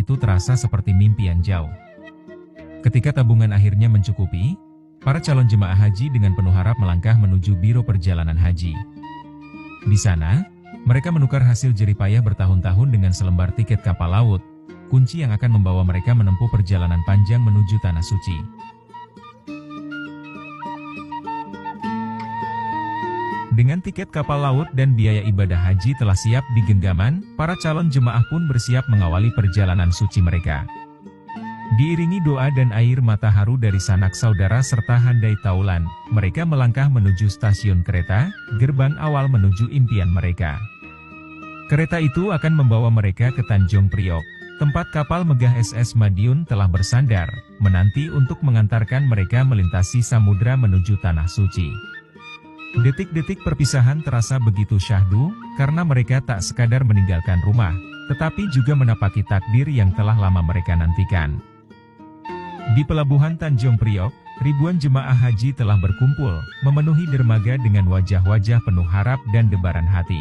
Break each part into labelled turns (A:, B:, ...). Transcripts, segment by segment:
A: itu terasa seperti mimpi yang jauh. Ketika tabungan akhirnya mencukupi, para calon jemaah haji dengan penuh harap melangkah menuju Biro Perjalanan Haji. Di sana, mereka menukar hasil jerih payah bertahun-tahun dengan selembar tiket kapal laut, kunci yang akan membawa mereka menempuh perjalanan panjang menuju Tanah Suci. Dengan tiket kapal laut dan biaya ibadah haji telah siap di genggaman, para calon jemaah pun bersiap mengawali perjalanan suci mereka. Diiringi doa dan air mata haru dari sanak saudara serta handai taulan, mereka melangkah menuju stasiun kereta, gerbang awal menuju impian mereka. Kereta itu akan membawa mereka ke Tanjung Priok, tempat kapal megah SS Madiun telah bersandar, menanti untuk mengantarkan mereka melintasi samudra menuju Tanah Suci. Detik-detik perpisahan terasa begitu syahdu, karena mereka tak sekadar meninggalkan rumah, tetapi juga menapaki takdir yang telah lama mereka nantikan. Di Pelabuhan Tanjung Priok, ribuan jemaah haji telah berkumpul, memenuhi dermaga dengan wajah-wajah penuh harap dan debaran hati.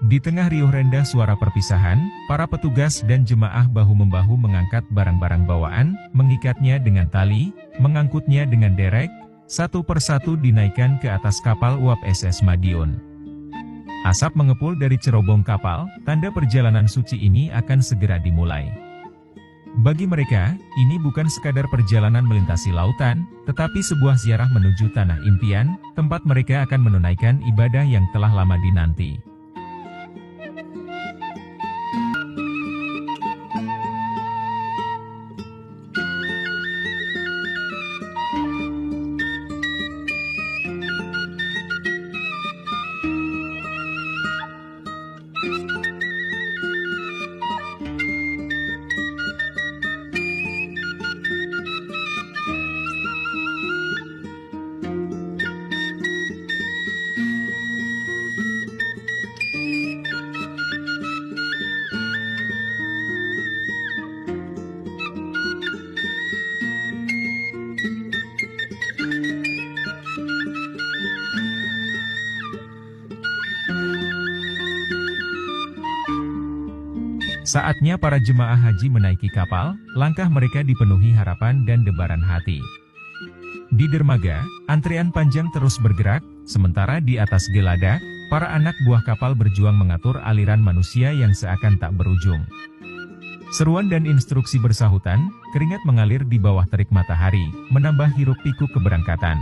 A: Di tengah riuh rendah suara perpisahan, para petugas dan jemaah bahu-membahu mengangkat barang-barang bawaan, mengikatnya dengan tali, mengangkutnya dengan derek, satu persatu dinaikkan ke atas kapal uap SS Madiun. Asap mengepul dari cerobong kapal, tanda perjalanan suci ini akan segera dimulai. Bagi mereka, ini bukan sekadar perjalanan melintasi lautan, tetapi sebuah ziarah menuju tanah impian, tempat mereka akan menunaikan ibadah yang telah lama dinanti. Saatnya para jemaah haji menaiki kapal, langkah mereka dipenuhi harapan dan debaran hati. Di dermaga, antrean panjang terus bergerak, sementara di atas geladak, para anak buah kapal berjuang mengatur aliran manusia yang seakan tak berujung. Seruan dan instruksi bersahutan, keringat mengalir di bawah terik matahari, menambah hiruk-pikuk keberangkatan.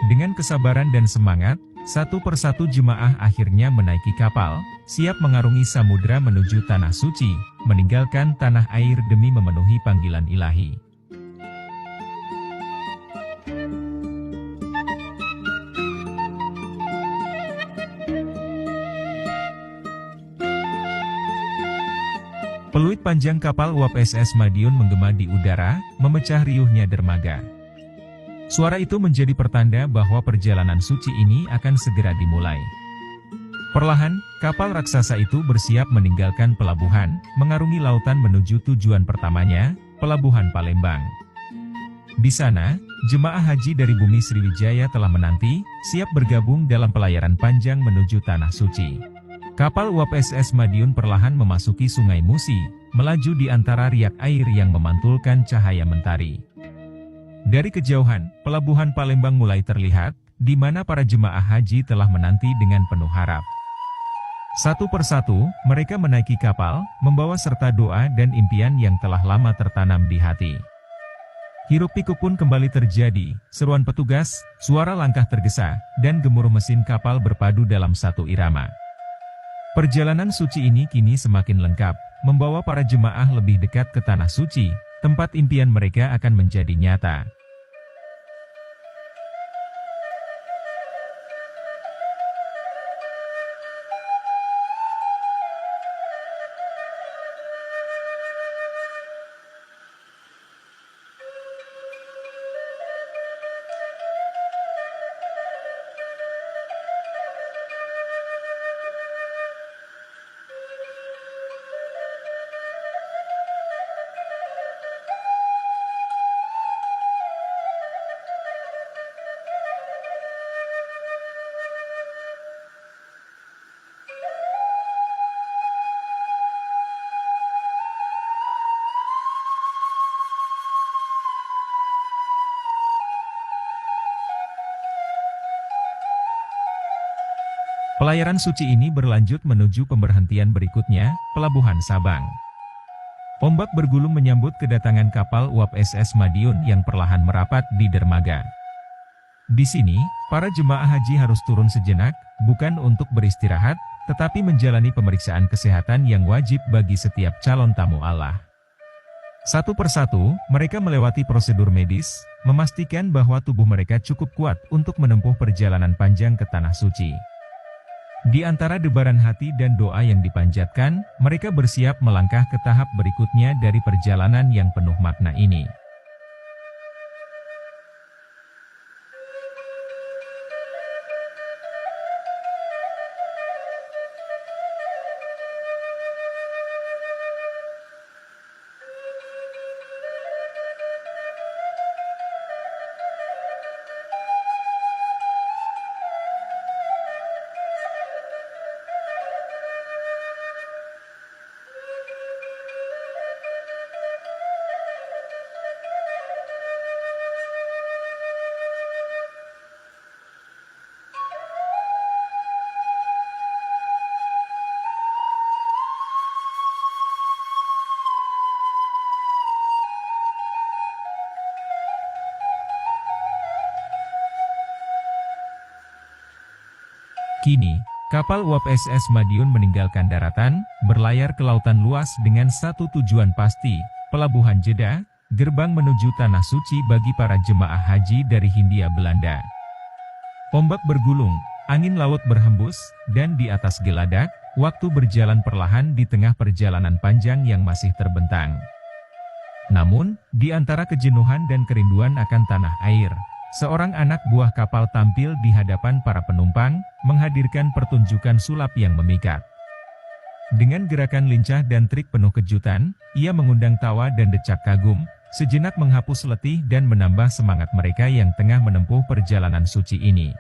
A: Dengan kesabaran dan semangat, satu persatu jemaah akhirnya menaiki kapal, siap mengarungi samudra menuju Tanah Suci, meninggalkan tanah air demi memenuhi panggilan ilahi. Peluit panjang kapal uap SS Madiun menggema di udara, memecah riuhnya dermaga. Suara itu menjadi pertanda bahwa perjalanan suci ini akan segera dimulai. Perlahan, kapal raksasa itu bersiap meninggalkan pelabuhan, mengarungi lautan menuju tujuan pertamanya, Pelabuhan Palembang. Di sana, jemaah haji dari bumi Sriwijaya telah menanti, siap bergabung dalam pelayaran panjang menuju Tanah Suci. Kapal uap SS Madiun perlahan memasuki Sungai Musi, melaju di antara riak air yang memantulkan cahaya mentari. Dari kejauhan, Pelabuhan Palembang mulai terlihat, di mana para jemaah haji telah menanti dengan penuh harap. Satu persatu, mereka menaiki kapal, membawa serta doa dan impian yang telah lama tertanam di hati. Hiruk-pikuk pun kembali terjadi, seruan petugas, suara langkah tergesa, dan gemuruh mesin kapal berpadu dalam satu irama. Perjalanan suci ini kini semakin lengkap, membawa para jemaah lebih dekat ke Tanah Suci, tempat impian mereka akan menjadi nyata. Pelayaran suci ini berlanjut menuju pemberhentian berikutnya, Pelabuhan Sabang. Ombak bergulung menyambut kedatangan kapal uap SS Madiun yang perlahan merapat di dermaga. Di sini, para jemaah haji harus turun sejenak, bukan untuk beristirahat, tetapi menjalani pemeriksaan kesehatan yang wajib bagi setiap calon tamu Allah. Satu persatu, mereka melewati prosedur medis, memastikan bahwa tubuh mereka cukup kuat untuk menempuh perjalanan panjang ke Tanah Suci. Di antara debaran hati dan doa yang dipanjatkan, mereka bersiap melangkah ke tahap berikutnya dari perjalanan yang penuh makna ini. Kini, kapal uap SS Madiun meninggalkan daratan, berlayar ke lautan luas dengan satu tujuan pasti, Pelabuhan Jeddah, gerbang menuju Tanah Suci bagi para jemaah haji dari Hindia Belanda. Ombak bergulung, angin laut berhembus, dan di atas geladak, waktu berjalan perlahan di tengah perjalanan panjang yang masih terbentang. Namun, di antara kejenuhan dan kerinduan akan tanah air, seorang anak buah kapal tampil di hadapan para penumpang, menghadirkan pertunjukan sulap yang memikat. Dengan gerakan lincah dan trik penuh kejutan, ia mengundang tawa dan decak kagum, sejenak menghapus letih dan menambah semangat mereka yang tengah menempuh perjalanan suci ini.